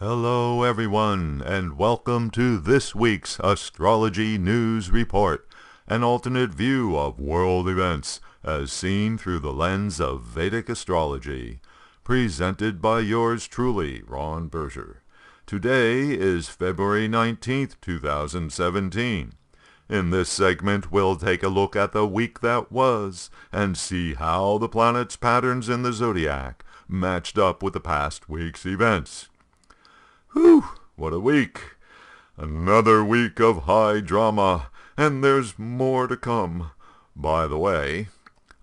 Hello everyone, and welcome to this week's Astrology News Report, an alternate view of world events as seen through the lens of Vedic astrology, presented by yours truly, Ron Berger. Today is February 19th, 2017. In this segment, we'll take a look at the week that was and see how the planets' patterns in the zodiac matched up with the past week's events. Whew, what a week. Another week of high drama, and there's more to come. By the way,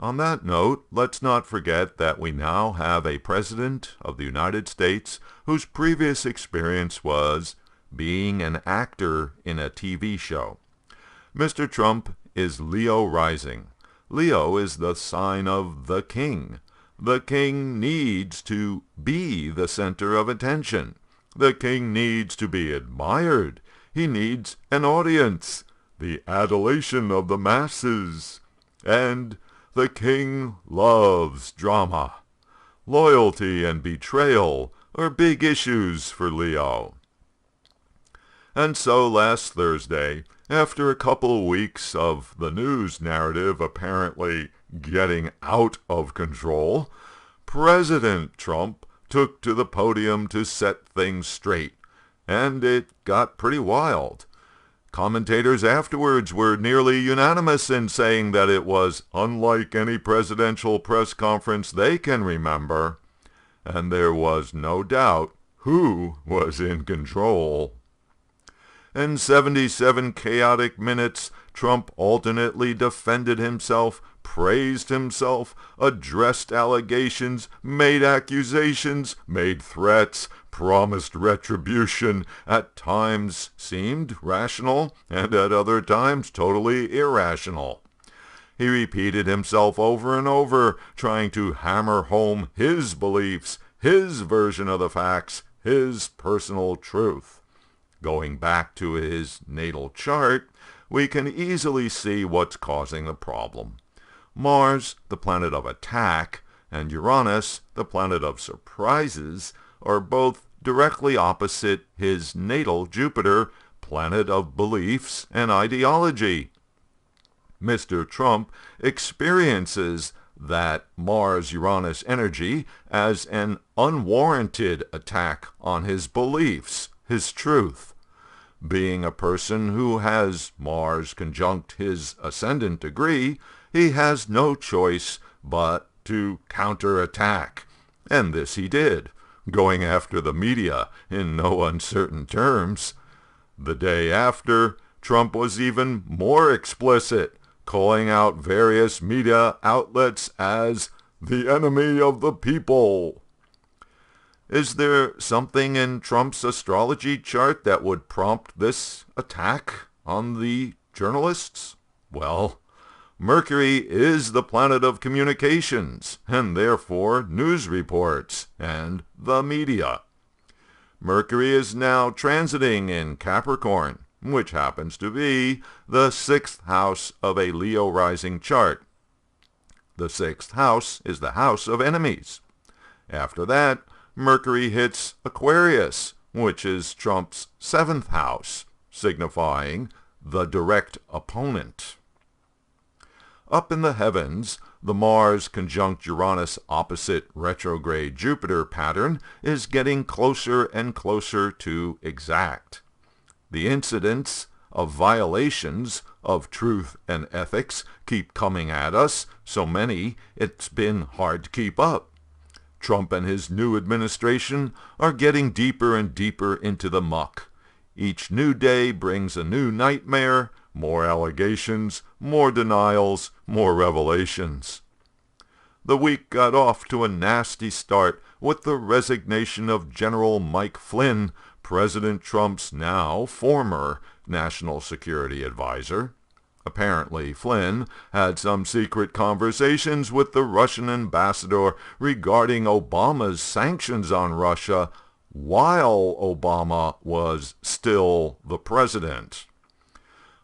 on that note, let's not forget that we now have a president of the United States whose previous experience was being an actor in a TV show. Mr. Trump is Leo rising. Leo is the sign of the king. The king needs to be the center of attention. The king needs to be admired. He needs an audience, the adulation of the masses. And the king loves drama. Loyalty and betrayal are big issues for Leo. And so last Thursday, after a couple weeks of the news narrative apparently getting out of control, President Trump took to the podium to set things straight, and it got pretty wild. Commentators afterwards were nearly unanimous in saying that it was unlike any presidential press conference they can remember, and there was no doubt who was in control. In 77 chaotic minutes, Trump alternately defended himself, praised himself, addressed allegations, made accusations, made threats, promised retribution, at times seemed rational, and at other times totally irrational. He repeated himself over and over, trying to hammer home his beliefs, his version of the facts, his personal truth. Going back to his natal chart, we can easily see what's causing the problem. Mars, the planet of attack, and Uranus, the planet of surprises, are both directly opposite his natal Jupiter, planet of beliefs and ideology. Mr. Trump experiences that Mars-Uranus energy as an unwarranted attack on his beliefs, his truth. Being a person who has Mars conjunct his ascendant degree, he has no choice but to counterattack. And this he did, going after the media in no uncertain terms. The day after, Trump was even more explicit, calling out various media outlets as the enemy of the people. Is there something in Trump's astrology chart that would prompt this attack on the journalists? Well, Mercury is the planet of communications, and therefore news reports and the media. Mercury is now transiting in Capricorn, which happens to be the sixth house of a Leo rising chart. The sixth house is the house of enemies. After that, Mercury hits Aquarius, which is Trump's seventh house, signifying the direct opponent. Up in the heavens, the Mars conjunct Uranus opposite retrograde Jupiter pattern is getting closer and closer to exact. The incidents of violations of truth and ethics keep coming at us, so many it's been hard to keep up. Trump and his new administration are getting deeper and deeper into the muck. Each new day brings a new nightmare, more allegations, more denials, more revelations. The week got off to a nasty start with the resignation of General Mike Flynn, President Trump's now former national security advisor. Apparently, Flynn had some secret conversations with the Russian ambassador regarding Obama's sanctions on Russia while Obama was still the president.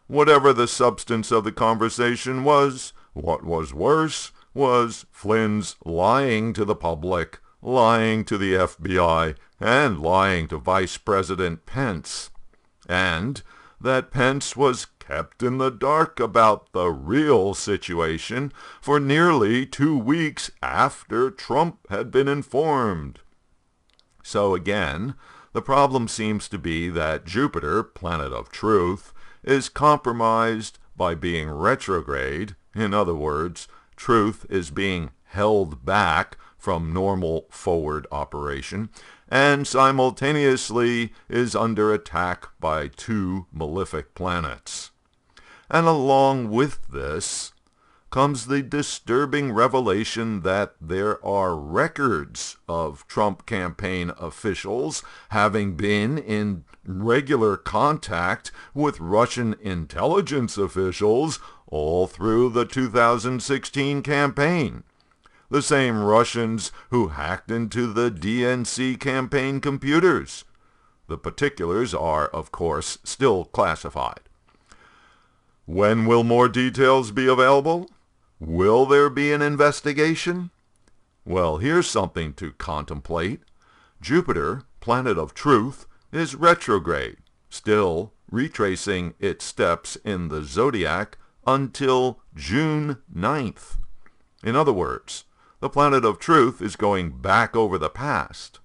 Whatever the substance of the conversation was, what was worse was Flynn's lying to the public, lying to the FBI and lying to Vice President Pence, and that Pence was kept in the dark about the real situation for nearly 2 weeks after Trump had been informed. So again, the problem seems to be that Jupiter, planet of truth, is compromised by being retrograde. In other words, truth is being held back from normal forward operation, and simultaneously is under attack by 2 malefic planets. And along with this comes the disturbing revelation that there are records of Trump campaign officials having been in regular contact with Russian intelligence officials all through the 2016 campaign. The same Russians who hacked into the DNC campaign computers. The particulars are, of course, still classified. When will more details be available? Will there be an investigation? Well, here's something to contemplate. Jupiter, planet of truth, is retrograde, still retracing its steps in the zodiac until June 9th. In other words, the planet of truth is going back over the past,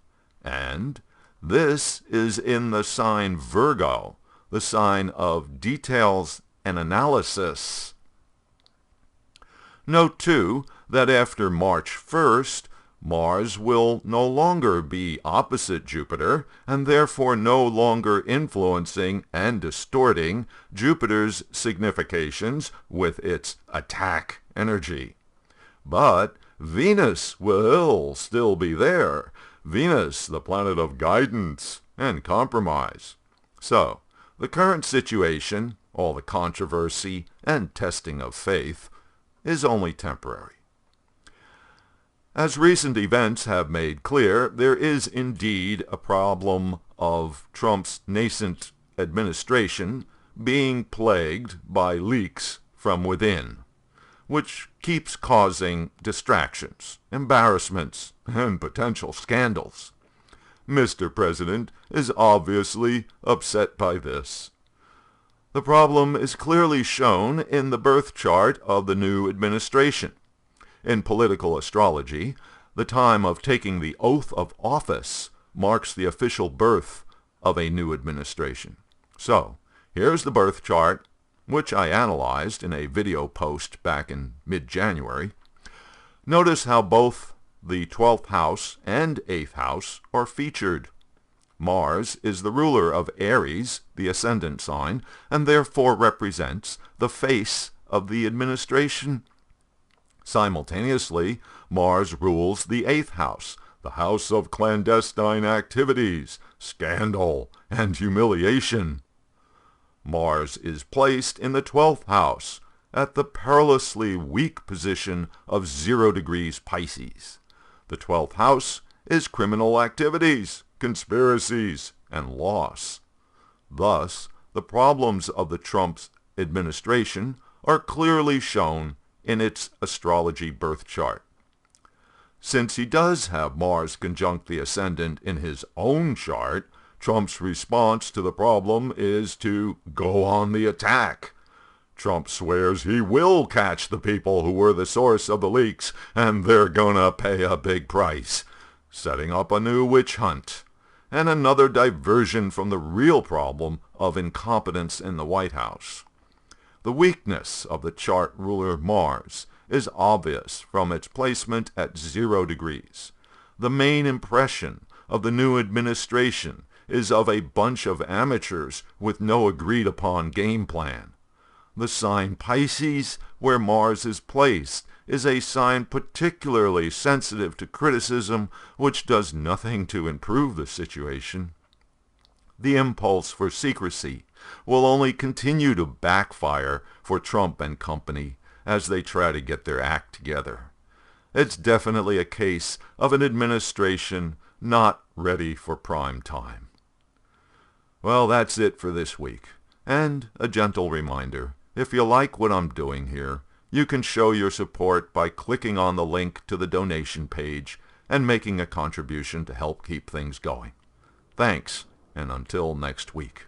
and this is in the sign Virgo, the sign of details and analysis. Note, too, that after March 1st, Mars will no longer be opposite Jupiter, and therefore no longer influencing and distorting Jupiter's significations with its attack energy. But Venus will still be there. Venus, the planet of guidance and compromise. So, the current situation, all the controversy and testing of faith, is only temporary. As recent events have made clear, there is indeed a problem of Trump's nascent administration being plagued by leaks from within, which keeps causing distractions, embarrassments, and potential scandals. Mr. President is obviously upset by this. The problem is clearly shown in the birth chart of the new administration. In political astrology, the time of taking the oath of office marks the official birth of a new administration. So, here's the birth chart, which I analyzed in a video post back in mid-January. Notice how both the 12th house and 8th house are featured. Mars is the ruler of Aries, the ascendant sign, and therefore represents the face of the administration. Simultaneously, Mars rules the 8th house, the house of clandestine activities, scandal, and humiliation. Mars is placed in the 12th house, at the perilously weak position of 0 degrees Pisces. The 12th house is criminal activities, conspiracies, and loss. Thus, the problems of the Trump's administration are clearly shown in its astrology birth chart. Since he does have Mars conjunct the ascendant in his own chart, Trump's response to the problem is to go on the attack. Trump swears he will catch the people who were the source of the leaks, and they're gonna pay a big price, setting up a new witch hunt, and another diversion from the real problem of incompetence in the White House. The weakness of the chart ruler Mars is obvious from its placement at 0 degrees. The main impression of the new administration is of a bunch of amateurs with no agreed-upon game plan. The sign Pisces, where Mars is placed, is a sign particularly sensitive to criticism, which does nothing to improve the situation. The impulse for secrecy will only continue to backfire for Trump and company as they try to get their act together. It's definitely a case of an administration not ready for prime time. Well, that's it for this week. And a gentle reminder, if you like what I'm doing here, you can show your support by clicking on the link to the donation page and making a contribution to help keep things going. Thanks, and until next week.